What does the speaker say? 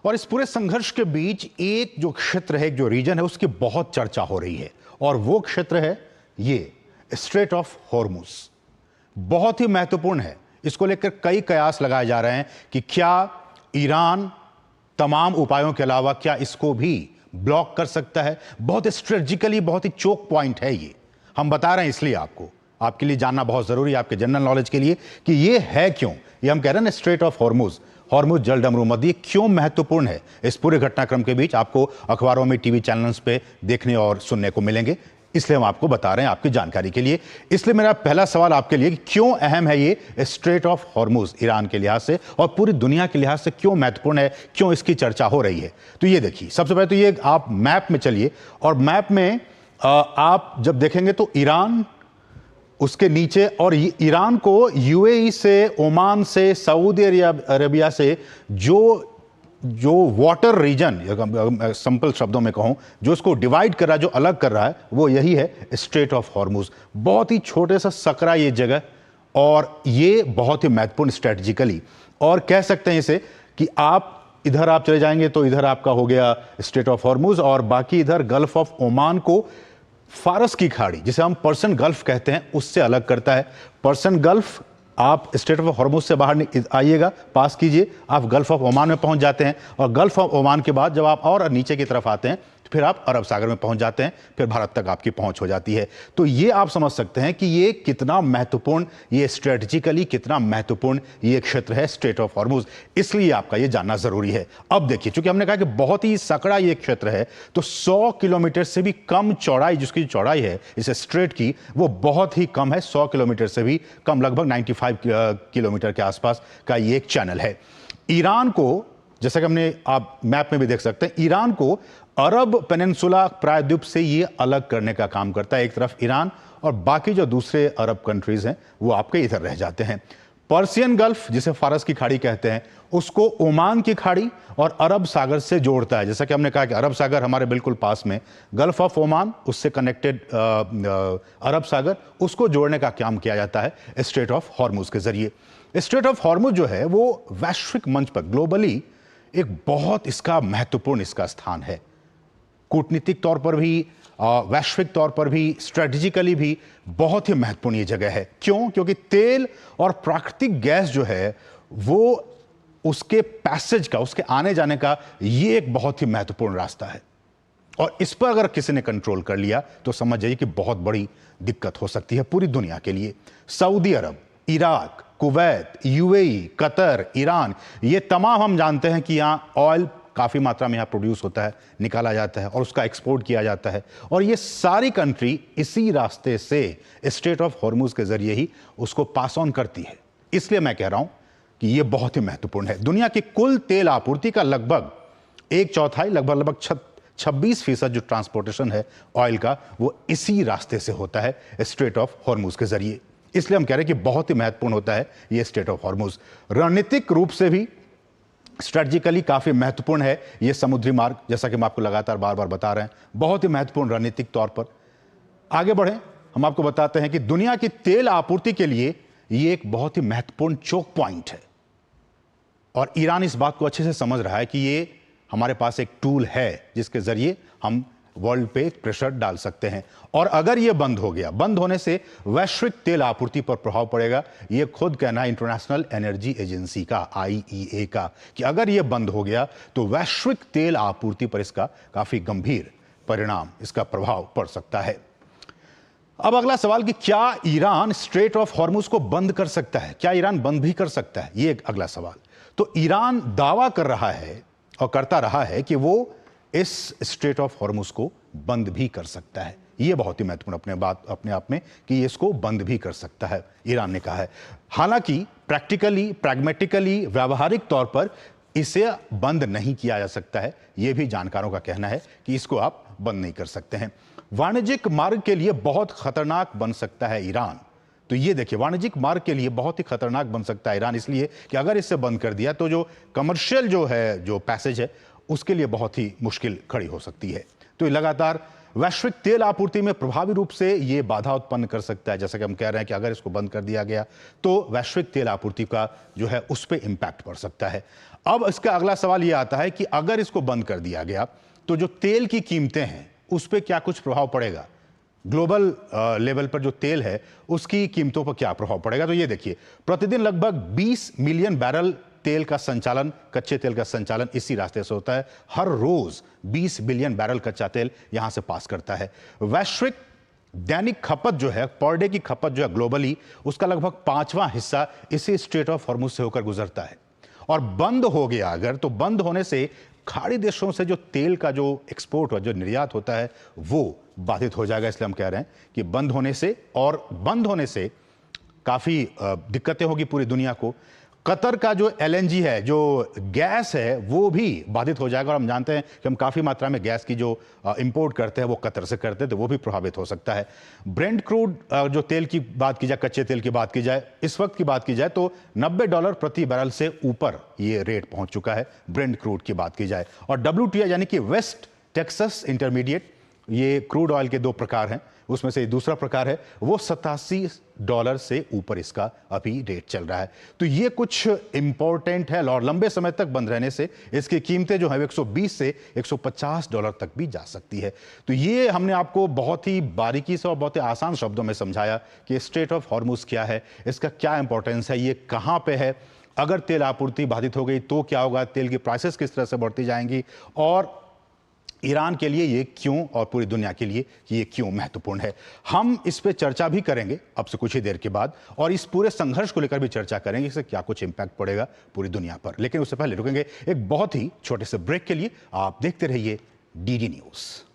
और इस पूरे संघर्ष के बीच एक जो क्षेत्र है, एक जो रीजन है, उसकी बहुत चर्चा हो रही है और वो क्षेत्र है ये स्ट्रेट ऑफ हॉर्मुज। बहुत ही महत्वपूर्ण है। इसको लेकर कई कयास लगाए जा रहे हैं कि क्या ईरान तमाम उपायों के अलावा क्या इसको भी ब्लॉक कर सकता है। बहुत स्ट्रेटेजिकली बहुत ही चोक पॉइंट है ये। हम बता रहे हैं इसलिए आपके लिए जानना बहुत जरूरी है, आपके जनरल नॉलेज के लिए, कि ये है क्यों। ये हम कह रहे हैं स्ट्रेट ऑफ हॉर्मुज जल डमरू मध्य क्यों महत्वपूर्ण है। इस पूरे घटनाक्रम के बीच आपको अखबारों में, टीवी चैनल्स पे देखने और सुनने को मिलेंगे, इसलिए हम आपको बता रहे हैं आपकी जानकारी के लिए। इसलिए मेरा पहला सवाल आपके लिए कि क्यों अहम है ये स्ट्रेट ऑफ हॉर्मुज ईरान के लिहाज से और पूरी दुनिया के लिहाज से क्यों महत्वपूर्ण है, क्यों इसकी चर्चा हो रही है। तो ये देखिए, सबसे पहले तो ये आप मैप में चलिए और मैप में आप जब देखेंगे तो ईरान उसके नीचे, और ईरान को यूएई से, ओमान से, सऊदी अरेबिया से जो वाटर रीजन, सिंपल शब्दों में कहूं, जो इसको डिवाइड कर रहा है, जो अलग कर रहा है, वो यही है स्ट्रेट ऑफ हॉर्मुज। बहुत ही छोटे सा सकरा ये जगह, और ये बहुत ही महत्वपूर्ण स्ट्रेटेजिकली, और कह सकते हैं इसे कि इधर आप चले जाएंगे तो इधर आपका हो गया स्ट्रेट ऑफ हॉर्मुज, और बाकी इधर गल्फ ऑफ ओमान को फारस की खाड़ी, जिसे हम पर्शियन गल्फ कहते हैं, उससे अलग करता है। पर्शियन गल्फ, आप स्ट्रेट ऑफ हॉर्मुज से बाहर आइएगा, पास कीजिए, आप गल्फ ऑफ ओमान में पहुंच जाते हैं, और गल्फ ऑफ ओमान के बाद जब आप और नीचे की तरफ आते हैं तो फिर आप अरब सागर में पहुंच जाते हैं, फिर भारत तक आपकी पहुंच हो जाती है। तो ये आप समझ सकते हैं कि ये कितना महत्वपूर्ण, ये स्ट्रेटेजिकली कितना महत्वपूर्ण ये क्षेत्र है स्ट्रेट ऑफ हॉर्मुज, इसलिए आपका ये जानना जरूरी है। अब देखिए, चूंकि हमने कहा कि बहुत ही सकड़ा ये क्षेत्र है, तो 100 किलोमीटर से भी कम चौड़ाई, जिसकी चौड़ाई है इस स्ट्रेट की, वो बहुत ही कम है। 100 किलोमीटर से भी कम, लगभग 95 किलोमीटर के आसपास का ये एक चैनल है। ईरान को, जैसा कि हमने, आप मैप में भी देख सकते हैं, ईरान को अरब पेनिनसुला प्रायद्वीप से ये अलग करने का काम करता है। एक तरफ ईरान और बाकी जो दूसरे अरब कंट्रीज हैं वो आपके इधर रह जाते हैं। पर्शियन गल्फ, जिसे फारस की खाड़ी कहते हैं, उसको ओमान की खाड़ी और अरब सागर से जोड़ता है। जैसा कि हमने कहा कि अरब सागर हमारे बिल्कुल पास में, गल्फ ऑफ ओमान, उससे कनेक्टेड अरब सागर, उसको जोड़ने का काम किया जाता है स्ट्रेट ऑफ हॉर्मुज के जरिए। स्ट्रेट ऑफ हॉर्मुज जो है वो वैश्विक मंच पर, ग्लोबली, एक बहुत इसका महत्वपूर्ण इसका स्थान है। कूटनीतिक तौर पर भी, वैश्विक तौर पर भी, स्ट्रेटेजिकली भी बहुत ही महत्वपूर्ण ये जगह है। क्यों? क्योंकि तेल और प्राकृतिक गैस जो है वो उसके पैसेज का, उसके आने जाने का ये एक बहुत ही महत्वपूर्ण रास्ता है, और इस पर अगर किसी ने कंट्रोल कर लिया तो समझ जाइए कि बहुत बड़ी दिक्कत हो सकती है पूरी दुनिया के लिए। Saudi Arab, Iraq, Kuwait, UAE, Qatar, Iran, ये तमाम हम जानते हैं कि यहाँ ऑयल काफ़ी मात्रा में यहाँ प्रोड्यूस होता है, निकाला जाता है और उसका एक्सपोर्ट किया जाता है, और ये सारी कंट्री इसी रास्ते से स्ट्रेट ऑफ हॉर्मुज के जरिए ही उसको पास ऑन करती है। इसलिए मैं कह रहा हूँ कि ये बहुत ही महत्वपूर्ण है। दुनिया की कुल तेल आपूर्ति का लगभग 1/4, लगभग 26% जो ट्रांसपोर्टेशन है ऑयल का, वो इसी रास्ते से होता है स्ट्रेट ऑफ हॉर्मुज के जरिए। इसलिए हम कह रहे हैं कि बहुत ही महत्वपूर्ण होता है ये स्ट्रेट ऑफ हॉर्मुज। रणनीतिक रूप से भी, स्ट्रेटजिकली काफी महत्वपूर्ण है ये समुद्री मार्ग, जैसा कि हम आपको लगातार बार बार बता रहे हैं, बहुत ही महत्वपूर्ण रणनीतिक तौर पर। आगे बढ़ें, हम आपको बताते हैं कि दुनिया की तेल आपूर्ति के लिए ये एक बहुत ही महत्वपूर्ण चोक पॉइंट है, और ईरान इस बात को अच्छे से समझ रहा है कि ये हमारे पास एक टूल है जिसके जरिए हम वर्ल्ड पे प्रेशर डाल सकते हैं, और अगर ये बंद हो गया, बंद होने से वैश्विक तेल आपूर्ति पर प्रभाव पड़ेगा। ये खुद कहना है इंटरनेशनल एनर्जी एजेंसी का, IEA का, कि अगर ये बंद हो गया तो वैश्विक तेल आपूर्ति पर इसका काफी गंभीर परिणाम, इसका प्रभाव पड़ सकता है। अब अगला सवाल कि क्या ईरान स्ट्रेट ऑफ हॉर्मुज को बंद कर सकता है? क्या ईरान बंद भी कर सकता है? ये एक अगला सवाल। तो ईरान दावा कर रहा है और करता रहा है कि वो इस स्ट्रेट ऑफ हॉर्मुज को बंद भी कर सकता है। यह बहुत ही महत्वपूर्ण अपने आप में कि इसको बंद भी कर सकता है, ईरान ने कहा है। हालांकि प्रैक्टिकली, प्रैग्मेटिकली, व्यावहारिक तौर पर इसे बंद नहीं किया जा सकता है। यह भी जानकारों का कहना है कि इसको आप बंद नहीं कर सकते हैं। वाणिज्यिक मार्ग के लिए बहुत खतरनाक बन सकता है ईरान। तो ये देखिए, वाणिज्यिक मार्ग के लिए बहुत ही खतरनाक बन सकता है ईरान, इसलिए कि अगर इसे बंद कर दिया तो जो कमर्शियल जो है, जो पैसेज है, उसके लिए बहुत ही मुश्किल खड़ी हो सकती है। तो लगातार वैश्विक तेल आपूर्ति में प्रभावी रूप से यह बाधा उत्पन्न कर सकता है। जैसा कि हम कह रहे हैं कि अगर इसको बंद कर दिया गया तो वैश्विक तेल आपूर्ति का जो है उस पर इंपैक्ट पड़ सकता है। अब इसका अगला सवाल यह आता है कि अगर इसको बंद कर दिया गया तो जो तेल की कीमतें हैं उस पर क्या कुछ प्रभाव पड़ेगा, ग्लोबल लेवल पर जो तेल है उसकी कीमतों पर क्या प्रभाव पड़ेगा। तो ये देखिए, प्रतिदिन लगभग 20 मिलियन बैरल तेल का संचालन, कच्चे तेल का संचालन इसी रास्ते से होता है। हर रोज 20 बिलियन बैरल कच्चा तेल यहां से पास करता है। वैश्विक दैनिक खपत जो है, पर डे की खपत जो है ग्लोबली, उसका लगभग 5वां हिस्सा इसी स्ट्रेट ऑफ हॉर्मुज से होकर गुजरता है। और बंद हो गया अगर, तो बंद होने से खाड़ी देशों से जो तेल का जो एक्सपोर्ट हो, जो निर्यात होता है, वो बाधित हो जाएगा। इसलिए हम कह रहे हैं कि बंद होने से काफी दिक्कतें होगी पूरी दुनिया को। कतर का जो एलएनजी है, जो गैस है, वो भी बाधित हो जाएगा। और हम जानते हैं कि हम काफी मात्रा में गैस की जो इंपोर्ट करते हैं वो कतर से करते हैं, तो वो भी प्रभावित हो सकता है। ब्रेंट क्रूड जो तेल की बात की जाए, कच्चे तेल की बात की जाए, इस वक्त की बात की जाए तो $90 प्रति बैरल से ऊपर ये रेट पहुंच चुका है, ब्रेंट क्रूड की बात की जाए। और WTI यानी कि वेस्ट टेक्सास इंटरमीडिएट, ये क्रूड ऑयल के 2 प्रकार हैं, उसमें से दूसरा प्रकार है, वो $87 से ऊपर इसका अभी रेट चल रहा है। तो ये कुछ इंपॉर्टेंट है और लंबे समय तक बंद रहने से इसकी कीमतें जो है 120 से $150 तक भी जा सकती है। तो ये हमने आपको बहुत ही बारीकी से और बहुत ही आसान शब्दों में समझाया कि स्ट्रेट ऑफ हॉर्मुज क्या है, इसका क्या इंपॉर्टेंस है, ये कहाँ पे है, अगर तेल आपूर्ति बाधित हो गई तो क्या होगा, तेल की प्राइसेस किस तरह से बढ़ती जाएंगी, और ईरान के लिए ये क्यों, और पूरी दुनिया के लिए ये क्यों महत्वपूर्ण है। हम इस पे चर्चा भी करेंगे अब से कुछ ही देर के बाद, और इस पूरे संघर्ष को लेकर भी चर्चा करेंगे, इससे क्या कुछ इंपैक्ट पड़ेगा पूरी दुनिया पर। लेकिन उससे पहले रुकेंगे एक बहुत ही छोटे से ब्रेक के लिए। आप देखते रहिए DD न्यूज़।